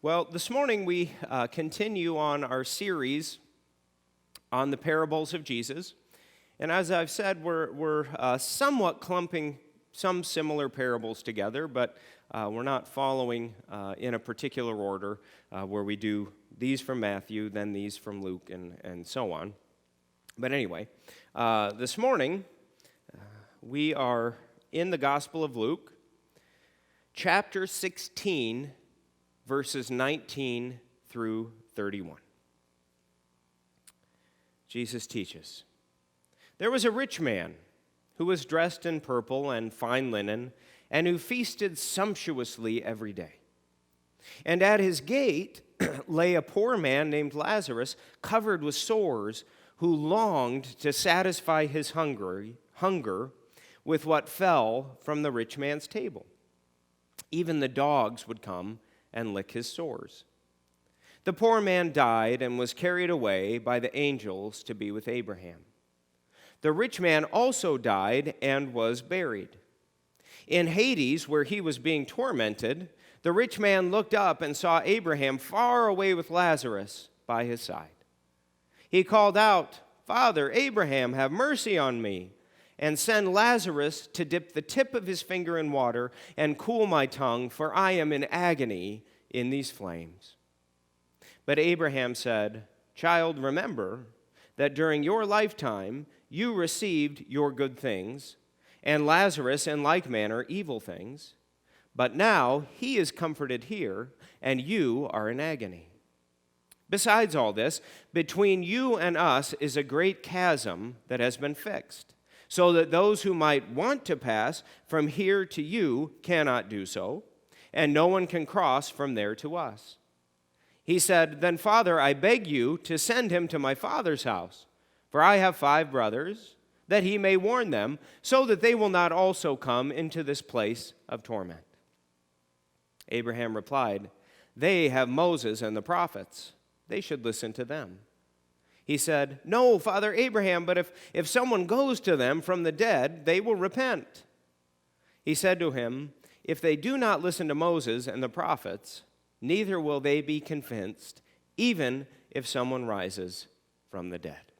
Well, this morning we continue on our series on the parables of Jesus. And as I've said, we're somewhat clumping some similar parables together, but we're not following in a particular order where we do these from Matthew, then these from Luke, and so on. But anyway, this morning we are in the Gospel of Luke, chapter 16, verses 19 through 31. Jesus teaches, "There was a rich man who was dressed in purple and fine linen, and who feasted sumptuously every day. And at his gate lay a poor man named Lazarus, covered with sores, who longed to satisfy his hunger with what fell from the rich man's table. Even the dogs would come and lick his sores. The poor man died and was carried away by the angels to be with Abraham. The rich man also died and was buried. In Hades, where he was being tormented, the rich man looked up and saw Abraham far away with Lazarus by his side. He called out, 'Father, Abraham, have mercy on me, and send Lazarus to dip the tip of his finger in water and cool my tongue, for I am in agony in these flames.' But Abraham said, 'Child, remember that during your lifetime you received your good things, and Lazarus in like manner evil things. But now he is comforted here, and you are in agony. Besides all this, between you and us is a great chasm that has been fixed, so that those who might want to pass from here to you cannot do so, and no one can cross from there to us.' He said, 'Then, Father, I beg you to send him to my father's house, for I have 5 brothers, that he may warn them, so that they will not also come into this place of torment.' Abraham replied, 'They have Moses and the prophets. They should listen to them.' He said, 'No, Father Abraham, but if someone goes to them from the dead, they will repent.' He said to him, 'If they do not listen to Moses and the prophets, neither will they be convinced, even if someone rises from the dead.'"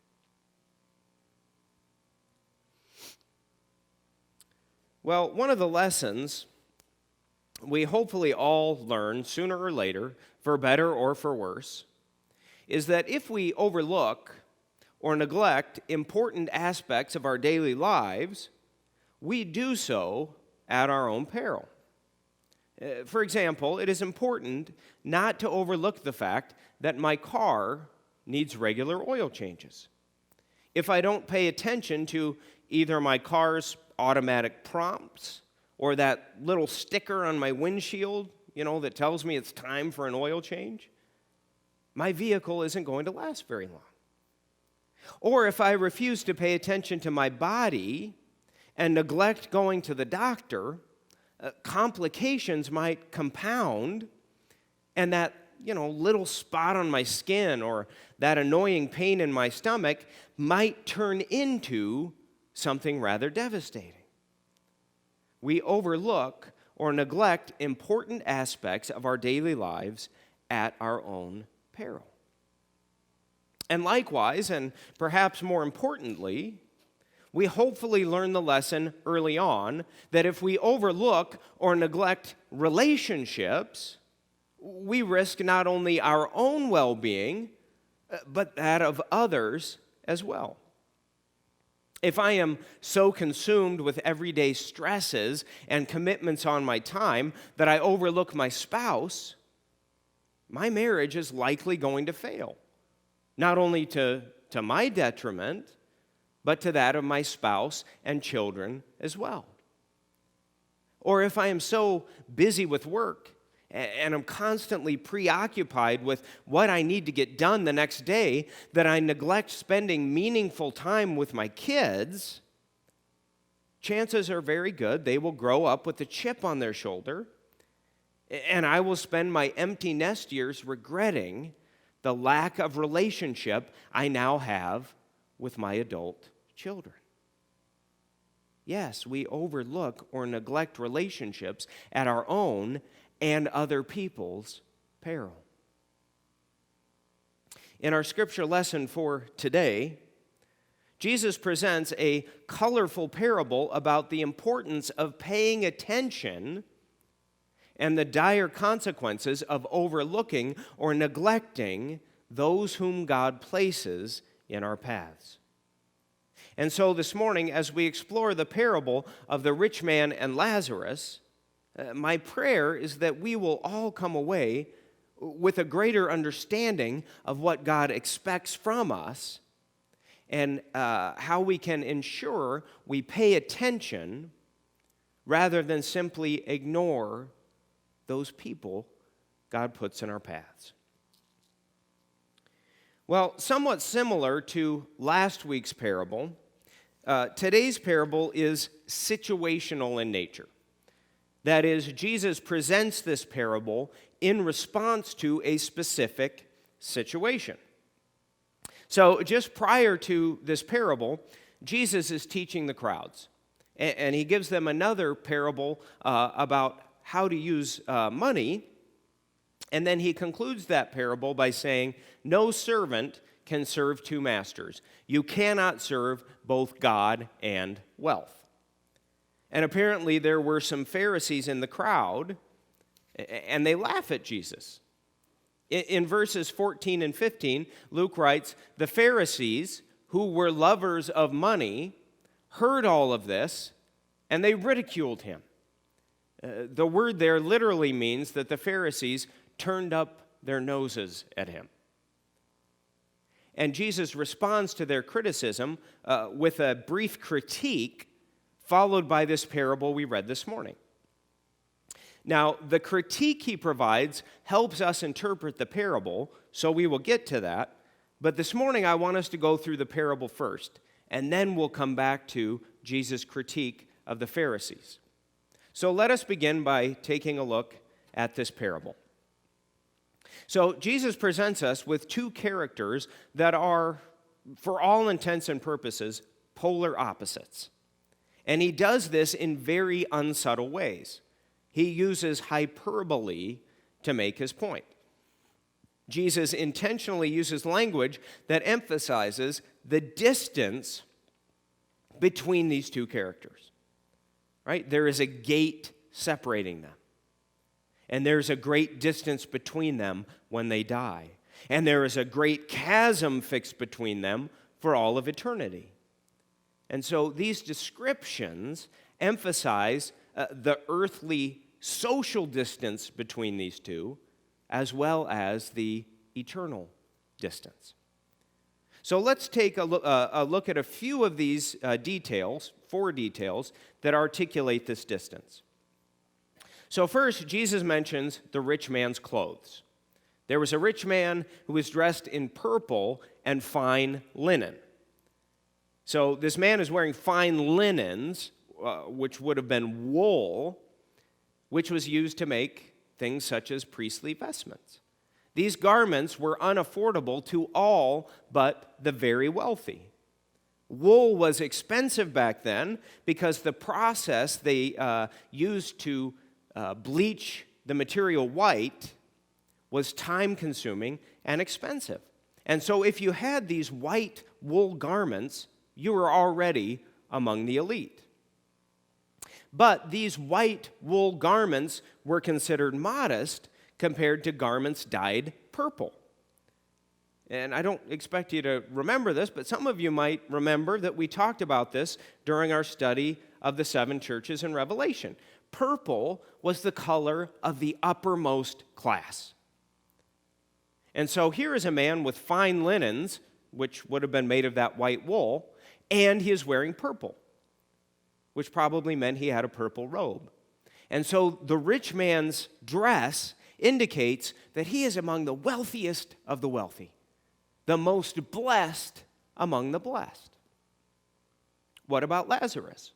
Well, one of the lessons we hopefully all learn sooner or later, for better or for worse, is that if we overlook or neglect important aspects of our daily lives, we do so at our own peril. For example, it is important not to overlook the fact that my car needs regular oil changes. If I don't pay attention to either my car's automatic prompts or that little sticker on my windshield, that tells me it's time for an oil change, my vehicle isn't going to last very long. Or if I refuse to pay attention to my body and neglect going to the doctor, complications might compound, and that, little spot on my skin or that annoying pain in my stomach might turn into something rather devastating. We overlook or neglect important aspects of our daily lives at our own peril. And likewise, and perhaps more importantly, we hopefully learn the lesson early on that if we overlook or neglect relationships, we risk not only our own well-being, but that of others as well. If I am so consumed with everyday stresses and commitments on my time that I overlook my spouse, my marriage is likely going to fail, not only to my detriment, but to that of my spouse and children as well. Or if I am so busy with work and I'm constantly preoccupied with what I need to get done the next day that I neglect spending meaningful time with my kids, chances are very good they will grow up with a chip on their shoulder, and I will spend my empty nest years regretting the lack of relationship I now have with my adult children. Yes, we overlook or neglect relationships at our own and other people's peril. In our scripture lesson for today, Jesus presents a colorful parable about the importance of paying attention and the dire consequences of overlooking or neglecting those whom God places in our paths. And so this morning, as we explore the parable of the rich man and Lazarus, my prayer is that we will all come away with a greater understanding of what God expects from us and how we can ensure we pay attention rather than simply ignore those people God puts in our paths. Well, somewhat similar to last week's parable, today's parable is situational in nature. That is, Jesus presents this parable in response to a specific situation. So just prior to this parable, Jesus is teaching the crowds, and he gives them another parable about how to use money, and then he concludes that parable by saying, no servant can serve two masters. You cannot serve both God and wealth. And apparently there were some Pharisees in the crowd, and they laugh at Jesus. In verses 14 and 15, Luke writes, the Pharisees, who were lovers of money, heard all of this, and they ridiculed him. The word there literally means that the Pharisees turned up their noses at him. And Jesus responds to their criticism with a brief critique, followed by this parable we read this morning. Now, the critique he provides helps us interpret the parable, so we will get to that. But this morning, I want us to go through the parable first, and then we'll come back to Jesus' critique of the Pharisees. So let us begin by taking a look at this parable. So Jesus presents us with two characters that are, for all intents and purposes, polar opposites. And he does this in very unsubtle ways. He uses hyperbole to make his point. Jesus intentionally uses language that emphasizes the distance between these two characters. Right? There is a gate separating them. And there's a great distance between them when they die. And there is a great chasm fixed between them for all of eternity. And so these descriptions emphasize the earthly social distance between these two, as well as the eternal distance. So let's take a look at a few of these details, four details, that articulate this distance. So first, Jesus mentions the rich man's clothes. There was a rich man who was dressed in purple and fine linen. So this man is wearing fine linens, which would have been wool, which was used to make things such as priestly vestments. These garments were unaffordable to all but the very wealthy. Wool was expensive back then because the process they used to bleach the material white was time-consuming and expensive. And so if you had these white wool garments, you were already among the elite. But these white wool garments were considered modest compared to garments dyed purple. And I don't expect you to remember this, but some of you might remember that we talked about this during our study of the seven churches in Revelation. Purple was the color of the uppermost class. And so here is a man with fine linens, which would have been made of that white wool, and he is wearing purple, which probably meant he had a purple robe. And so the rich man's dress indicates that he is among the wealthiest of the wealthy, the most blessed among the blessed. What about Lazarus?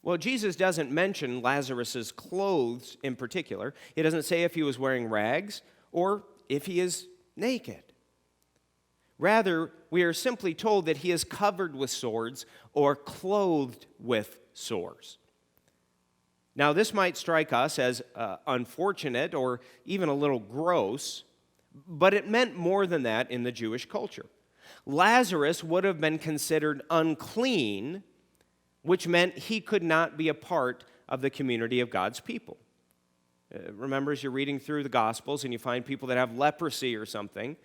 Well, Jesus doesn't mention Lazarus' clothes in particular. He doesn't say if he was wearing rags or if he is naked. Rather, we are simply told that he is covered with sores or clothed with sores. Now, this might strike us as unfortunate or even a little gross, but it meant more than that in the Jewish culture. Lazarus would have been considered unclean, which meant he could not be a part of the community of God's people. Remember, as you're reading through the Gospels and you find people that have leprosy or something,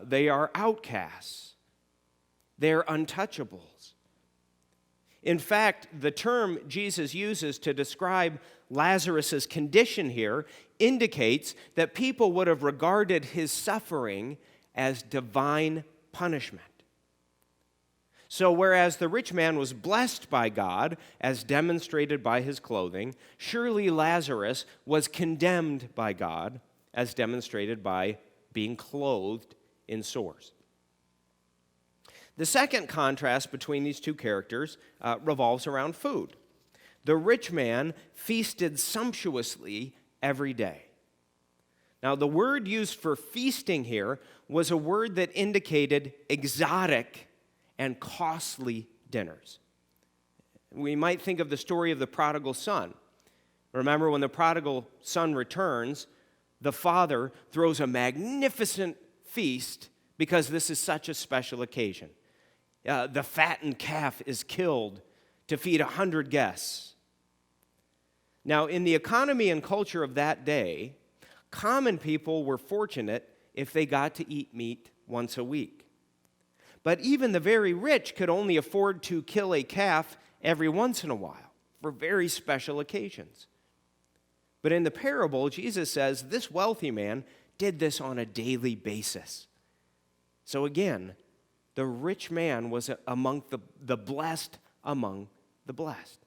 they are outcasts. They're untouchables. In fact, the term Jesus uses to describe Lazarus' condition here indicates that people would have regarded his suffering as divine punishment. So whereas the rich man was blessed by God, as demonstrated by his clothing, surely Lazarus was condemned by God, as demonstrated by being clothed in sores. The second contrast between these two characters revolves around food. The rich man feasted sumptuously every day. Now, the word used for feasting here was a word that indicated exotic and costly dinners. We might think of the story of the prodigal son. Remember, when the prodigal son returns, the father throws a magnificent feast because this is such a special occasion. The fattened calf is killed to feed 100 guests. Now, in the economy and culture of that day, common people were fortunate if they got to eat meat once a week. But even the very rich could only afford to kill a calf every once in a while for very special occasions. But in the parable, Jesus says this wealthy man did this on a daily basis. So again, the rich man was among the blessed among the blessed.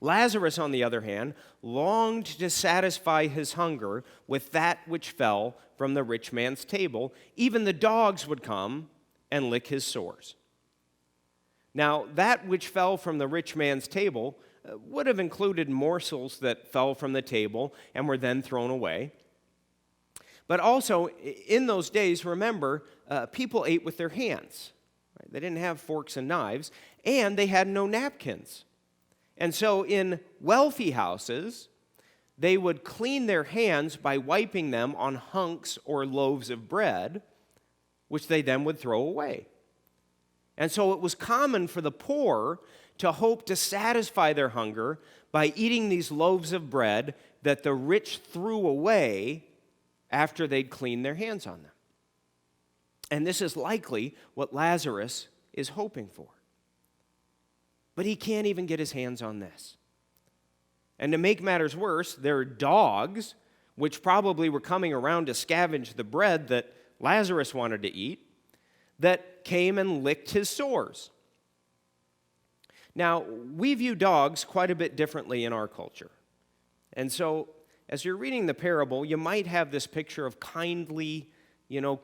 Lazarus, on the other hand, longed to satisfy his hunger with that which fell from the rich man's table. Even the dogs would come and lick his sores. Now, that which fell from the rich man's table would have included morsels that fell from the table and were then thrown away. But also, in those days, remember, people ate with their hands. Right? They didn't have forks and knives, and they had no napkins. And so in wealthy houses, they would clean their hands by wiping them on hunks or loaves of bread, which they then would throw away. And so it was common for the poor to hope to satisfy their hunger by eating these loaves of bread that the rich threw away after they'd cleaned their hands on them. And this is likely what Lazarus is hoping for. But he can't even get his hands on this. And to make matters worse, there are dogs, which probably were coming around to scavenge the bread that Lazarus wanted to eat, that came and licked his sores. Now, we view dogs quite a bit differently in our culture. And so, as you're reading the parable, you might have this picture of kindly,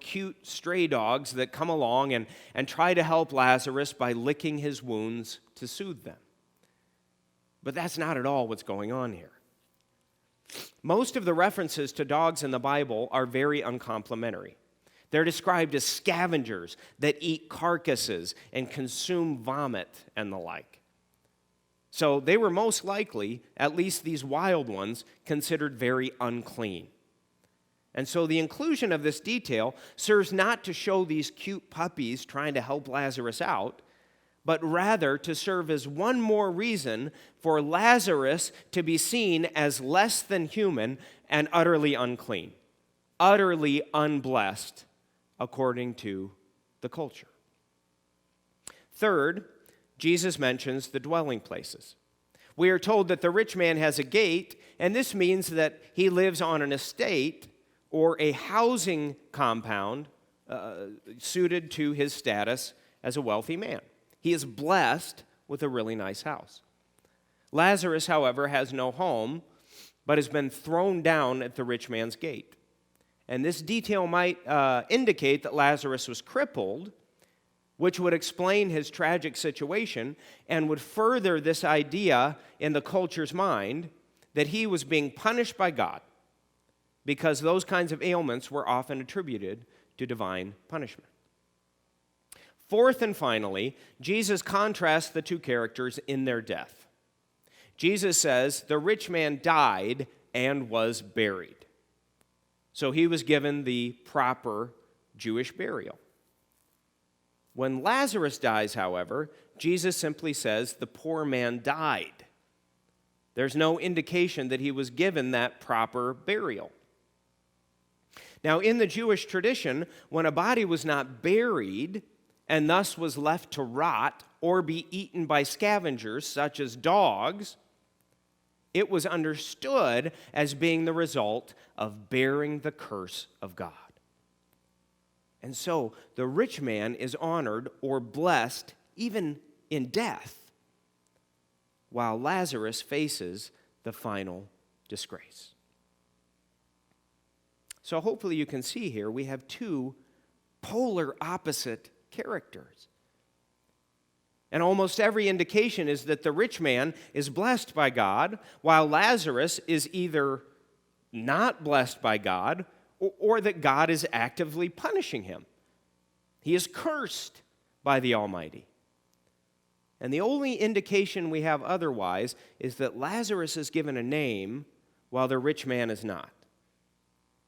cute stray dogs that come along and try to help Lazarus by licking his wounds to soothe them. But that's not at all what's going on here. Most of the references to dogs in the Bible are very uncomplimentary. They're described as scavengers that eat carcasses and consume vomit and the like. So they were most likely, at least these wild ones, considered very unclean. And so the inclusion of this detail serves not to show these cute puppies trying to help Lazarus out, but rather to serve as one more reason for Lazarus to be seen as less than human and utterly unclean, utterly unblessed, according to the culture. Third, Jesus mentions the dwelling places. We are told that the rich man has a gate, and this means that he lives on an estate or a housing compound suited to his status as a wealthy man. He is blessed with a really nice house. Lazarus, however, has no home, but has been thrown down at the rich man's gate. And this detail might indicate that Lazarus was crippled, which would explain his tragic situation and would further this idea in the culture's mind that he was being punished by God, because those kinds of ailments were often attributed to divine punishment. Fourth and finally, Jesus contrasts the two characters in their death. Jesus says the rich man died and was buried. So he was given the proper Jewish burial. When Lazarus dies, however, Jesus simply says the poor man died. There's no indication that he was given that proper burial. Now, in the Jewish tradition, when a body was not buried and thus was left to rot or be eaten by scavengers such as dogs, it was understood as being the result of bearing the curse of God. And so the rich man is honored or blessed even in death, while Lazarus faces the final disgrace. So hopefully you can see here we have two polar opposite characters. And almost every indication is that the rich man is blessed by God, while Lazarus is either not blessed by God or that God is actively punishing him. He is cursed by the Almighty. And the only indication we have otherwise is that Lazarus is given a name while the rich man is not.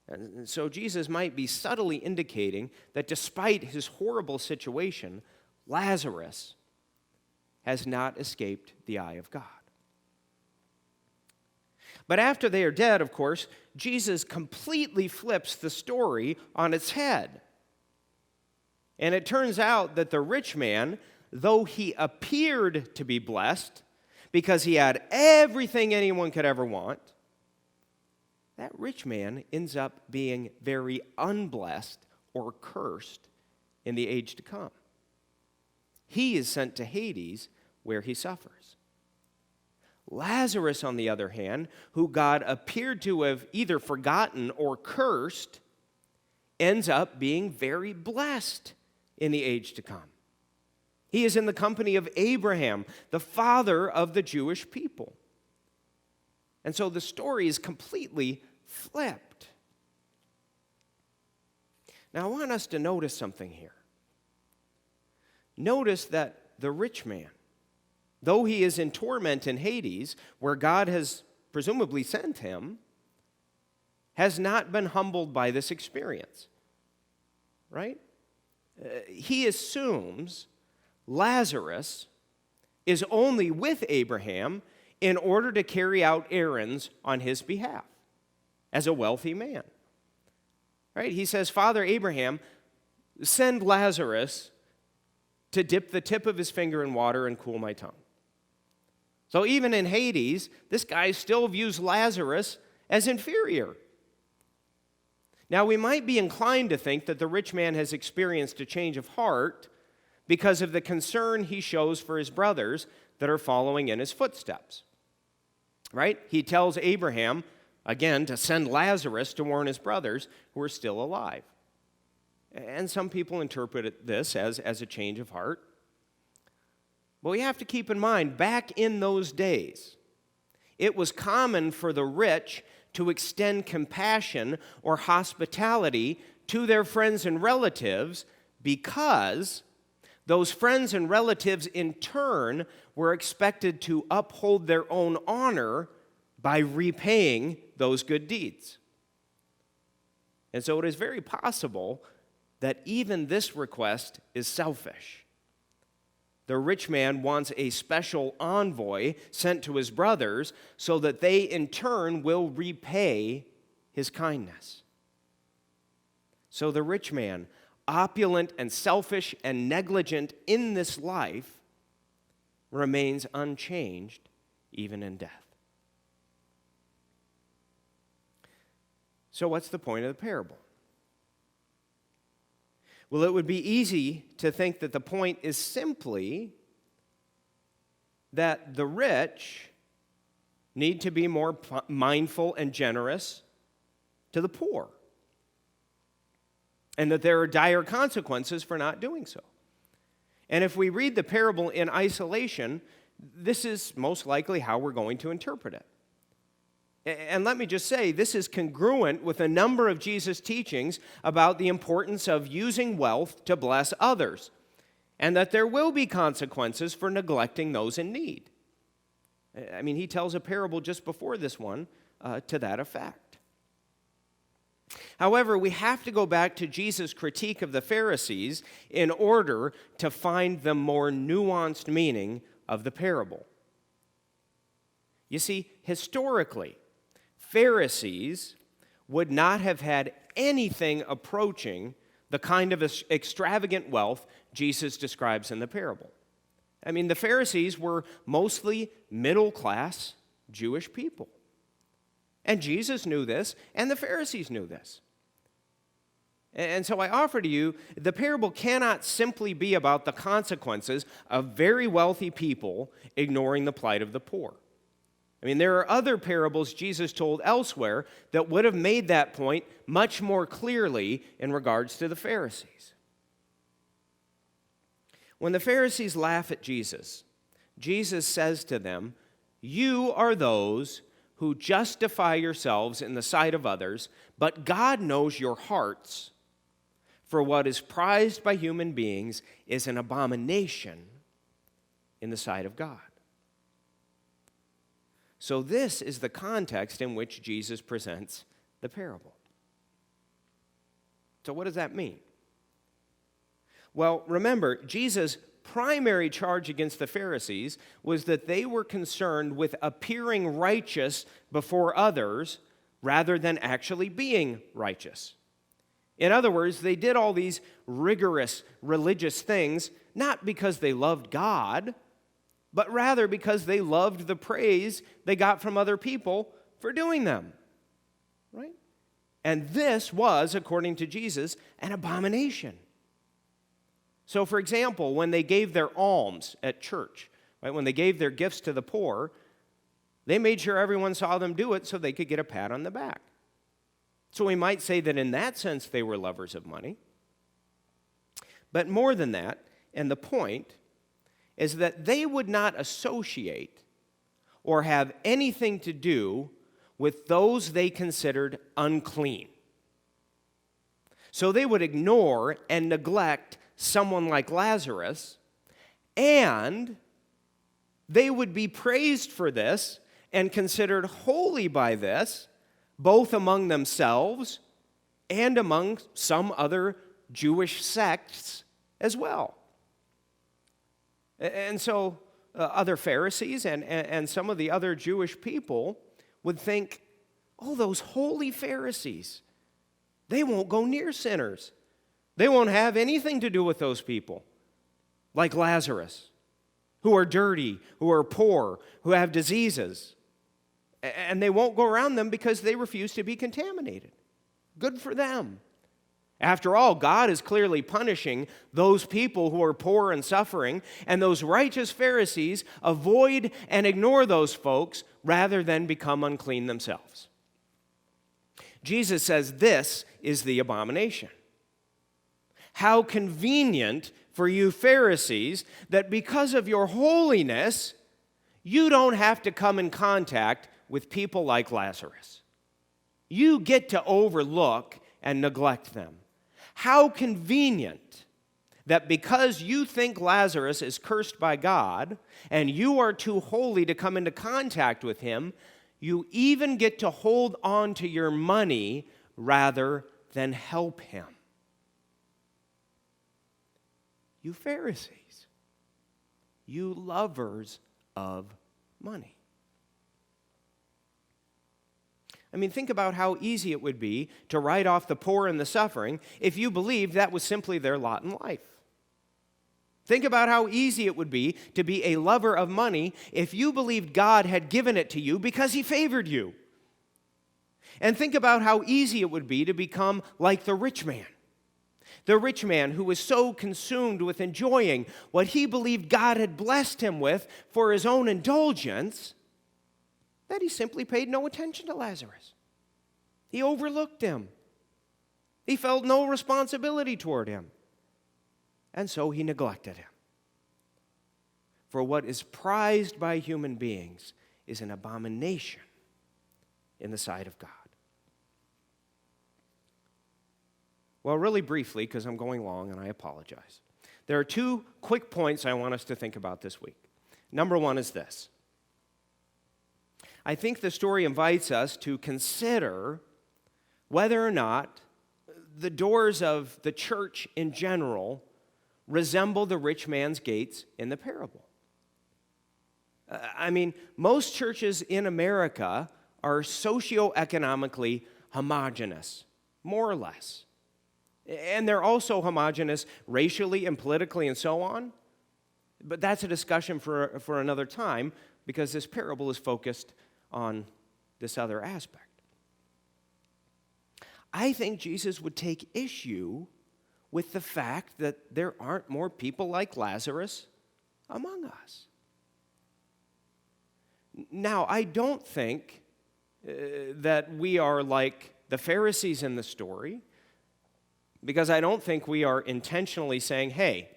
And so Jesus might be subtly indicating that despite his horrible situation, Lazarus has not escaped the eye of God. But after they are dead, of course, Jesus completely flips the story on its head. And it turns out that the rich man, though he appeared to be blessed because he had everything anyone could ever want, that rich man ends up being very unblessed or cursed in the age to come. He is sent to Hades, where he suffers. Lazarus, on the other hand, who God appeared to have either forgotten or cursed, ends up being very blessed in the age to come. He is in the company of Abraham, the father of the Jewish people. And so the story is completely flipped. Now, I want us to notice something here. Notice that the rich man, though he is in torment in Hades, where God has presumably sent him, has not been humbled by this experience. Right? He assumes Lazarus is only with Abraham in order to carry out errands on his behalf as a wealthy man. Right? He says, Father Abraham, send Lazarus to dip the tip of his finger in water and cool my tongue. So even in Hades, this guy still views Lazarus as inferior. Now, we might be inclined to think that the rich man has experienced a change of heart because of the concern he shows for his brothers that are following in his footsteps. Right? He tells Abraham, again, to send Lazarus to warn his brothers who are still alive. And some people interpret this as a change of heart. But we have to keep in mind, back in those days, it was common for the rich to extend compassion or hospitality to their friends and relatives because those friends and relatives in turn were expected to uphold their own honor by repaying those good deeds. And so it is very possible that even this request is selfish. The rich man wants a special envoy sent to his brothers so that they in turn will repay his kindness. So the rich man, opulent and selfish and negligent in this life, remains unchanged even in death. So what's the point of the parable? Well, it would be easy to think that the point is simply that the rich need to be more mindful and generous to the poor, and that there are dire consequences for not doing so. And if we read the parable in isolation, this is most likely how we're going to interpret it. And let me just say, this is congruent with a number of Jesus' teachings about the importance of using wealth to bless others, and that there will be consequences for neglecting those in need. I mean, he tells a parable just before this one to that effect. However, we have to go back to Jesus' critique of the Pharisees in order to find the more nuanced meaning of the parable. You see, historically, Pharisees would not have had anything approaching the kind of extravagant wealth Jesus describes in the parable. I mean, the Pharisees were mostly middle-class Jewish people. And Jesus knew this, and the Pharisees knew this. And so I offer to you, the parable cannot simply be about the consequences of very wealthy people ignoring the plight of the poor. I mean, there are other parables Jesus told elsewhere that would have made that point much more clearly in regards to the Pharisees. When the Pharisees laugh at Jesus, Jesus says to them, "You are those who justify yourselves in the sight of others, but God knows your hearts, for what is prized by human beings is an abomination in the sight of God." So this is the context in which Jesus presents the parable. So what does that mean? Well, remember, Jesus' primary charge against the Pharisees was that they were concerned with appearing righteous before others rather than actually being righteous. In other words, they did all these rigorous religious things not because they loved God, but rather because they loved the praise they got from other people for doing them. Right? And this was, according to Jesus, an abomination. So, for example, when they gave their alms at church, right, when they gave their gifts to the poor, they made sure everyone saw them do it so they could get a pat on the back. So we might say that in that sense they were lovers of money. But more than that, and the point is that they would not associate or have anything to do with those they considered unclean. So they would ignore and neglect someone like Lazarus, and they would be praised for this and considered holy by this, both among themselves and among some other Jewish sects as well. And so other Pharisees and some of the other Jewish people would think, oh, those holy Pharisees, they won't go near sinners. They won't have anything to do with those people, like Lazarus, who are dirty, who are poor, who have diseases. And they won't go around them because they refuse to be contaminated. Good for them. After all, God is clearly punishing those people who are poor and suffering, and those righteous Pharisees avoid and ignore those folks rather than become unclean themselves. Jesus says this is the abomination. How convenient for you Pharisees that because of your holiness, you don't have to come in contact with people like Lazarus. You get to overlook and neglect them. How convenient that because you think Lazarus is cursed by God and you are too holy to come into contact with him, you even get to hold on to your money rather than help him. You Pharisees, you lovers of money. I mean, think about how easy it would be to write off the poor and the suffering if you believed that was simply their lot in life. Think about how easy it would be to be a lover of money if you believed God had given it to you because he favored you. And think about how easy it would be to become like the rich man. The rich man who was so consumed with enjoying what he believed God had blessed him with for his own indulgence that he simply paid no attention to Lazarus. He overlooked him. He felt no responsibility toward him. And so he neglected him. For what is prized by human beings is an abomination in the sight of God. Well, really briefly, because I'm going long and I apologize, there are two quick points I want us to think about this week. Number one is this. I think the story invites us to consider whether or not the doors of the church in general resemble the rich man's gates in the parable. Most churches in America are socioeconomically homogeneous, more or less. And they're also homogeneous racially and politically and so on. But that's a discussion for another time, because this parable is focused on this other aspect. I think Jesus would take issue with the fact that there aren't more people like Lazarus among us. Now, I don't think that we are like the Pharisees in the story, because I don't think we are intentionally saying, hey,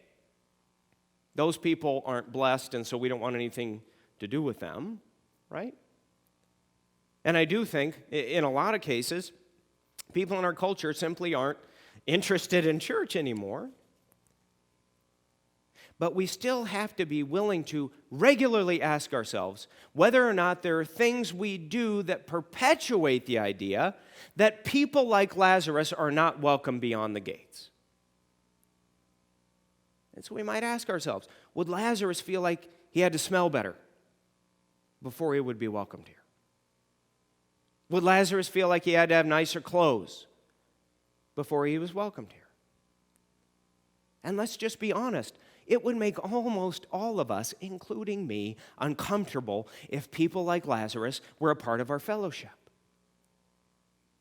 those people aren't blessed, and so we don't want anything to do with them, right? And I do think, in a lot of cases, people in our culture simply aren't interested in church anymore. But we still have to be willing to regularly ask ourselves whether or not there are things we do that perpetuate the idea that people like Lazarus are not welcome beyond the gates. And so we might ask ourselves, would Lazarus feel like he had to smell better before he would be welcomed here? Would Lazarus feel like he had to have nicer clothes before he was welcomed here? And let's just be honest. It would make almost all of us, including me, uncomfortable if people like Lazarus were a part of our fellowship.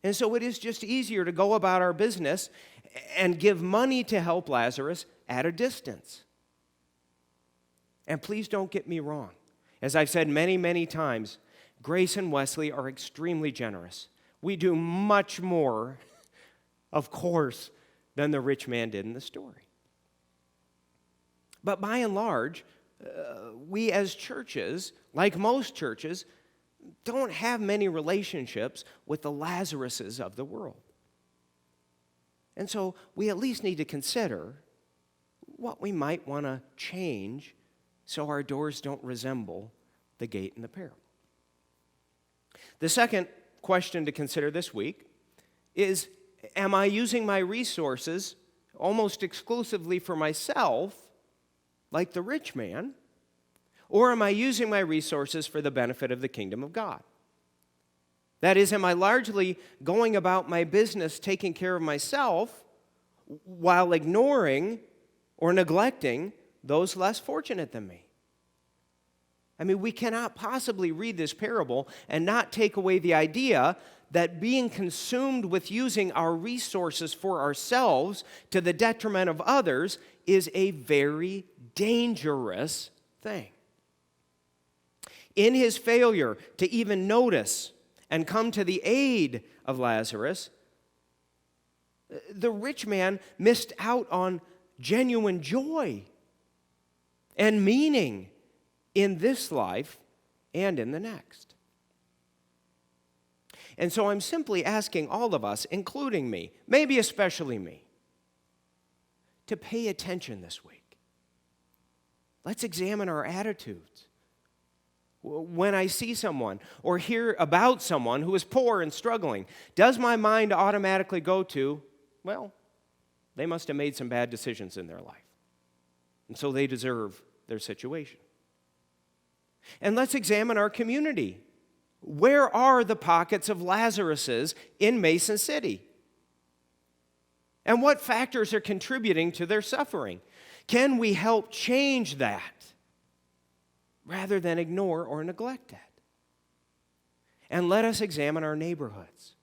And so it is just easier to go about our business and give money to help Lazarus at a distance. And please don't get me wrong. As I've said many, many times, Grace and Wesley are extremely generous. We do much more, of course, than the rich man did in the story. But by and large, we as churches, like most churches, don't have many relationships with the Lazaruses of the world. And so we at least need to consider what we might want to change so our doors don't resemble the gate in the parable. The second question to consider this week is, am I using my resources almost exclusively for myself, like the rich man, or am I using my resources for the benefit of the kingdom of God? That is, am I largely going about my business taking care of myself while ignoring or neglecting those less fortunate than me? We cannot possibly read this parable and not take away the idea that being consumed with using our resources for ourselves to the detriment of others is a very dangerous thing. In his failure to even notice and come to the aid of Lazarus, the rich man missed out on genuine joy and meaning in this life and in the next. And so I'm simply asking all of us, including me, maybe especially me, to pay attention this week. Let's examine our attitudes. When I see someone or hear about someone who is poor and struggling, does my mind automatically go to, well, they must have made some bad decisions in their life, and so they deserve their situation? And let's examine our community. Where are the pockets of Lazaruses in Mason City? And what factors are contributing to their suffering? Can we help change that rather than ignore or neglect it? And let us examine our neighborhoods.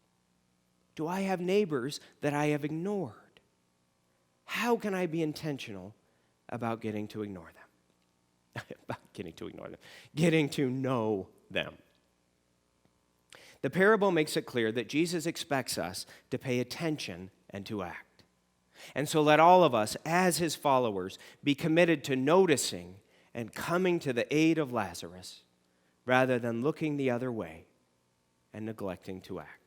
Do I have neighbors that I have ignored? How can I be intentional about getting to ignore them? Getting to know them. The parable makes it clear that Jesus expects us to pay attention and to act. And so let all of us, as his followers, be committed to noticing and coming to the aid of Lazarus rather than looking the other way and neglecting to act.